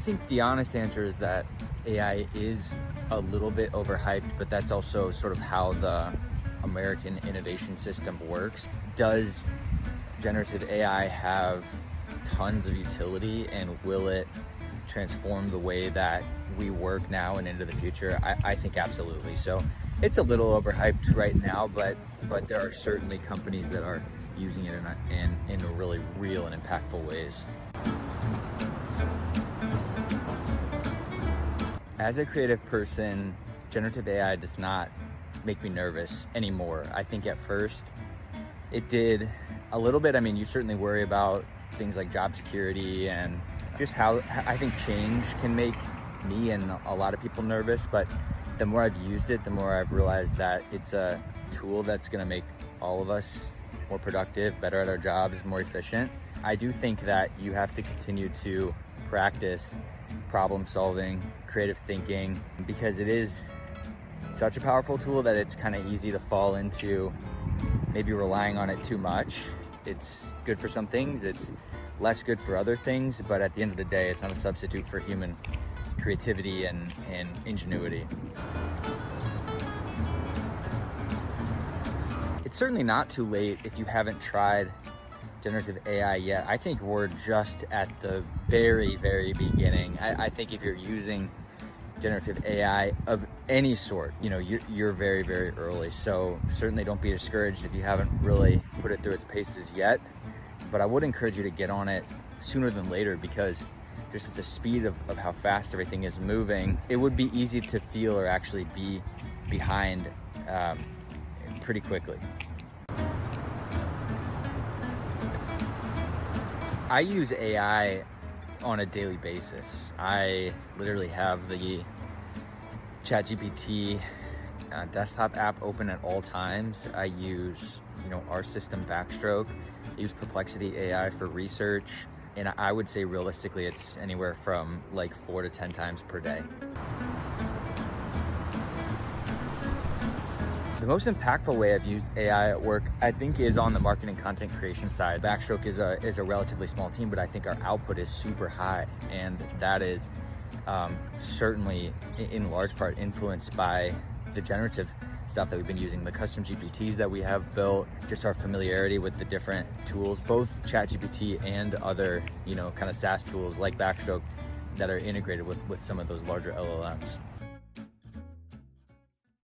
think the honest answer is that AI is a little bit overhyped, but that's also sort of how the American innovation system works. Does generative AI have tons of utility, and will it transform the way that we work now and into the future? I think absolutely. So it's a little overhyped right now, but there are certainly companies that are using it in really real and impactful ways. As a creative person, generative AI does not make me nervous anymore. I think at first it did a little bit. I mean, you certainly worry about things like job security and just how I think change can make me and a lot of people nervous. But the more I've used it, the more I've realized that it's a tool that's going to make all of us more productive, better at our jobs, more efficient. I do think that you have to continue to practice problem solving, creative thinking, because it is such a powerful tool that it's kind of easy to fall into maybe relying on it too much. It's good for some things, it's less good for other things, but at the end of the day, it's not a substitute for human creativity and ingenuity. It's certainly not too late if you haven't tried generative AI yet. I think we're just at the very, very beginning. I think if you're using generative AI of any sort, you're very, very early. So certainly don't be discouraged if you haven't really put it through its paces yet. But I would encourage you to get on it sooner than later, because just with the speed of how fast everything is moving, it would be easy to feel or actually be behind pretty quickly. I use AI on a daily basis. I literally have the ChatGPT desktop app open at all times. I use, our system Backstroke. I use Perplexity AI for research. And I would say realistically, it's anywhere from like 4 to 10 times per day. The most impactful way I've used AI at work, I think, is on the marketing content creation side. Backstroke is a relatively small team, but I think our output is super high. And that is certainly in large part influenced by the generative stuff that we've been using, the custom GPTs that we have built, just our familiarity with the different tools, both ChatGPT and other, kind of SaaS tools like Backstroke that are integrated with some of those larger LLMs.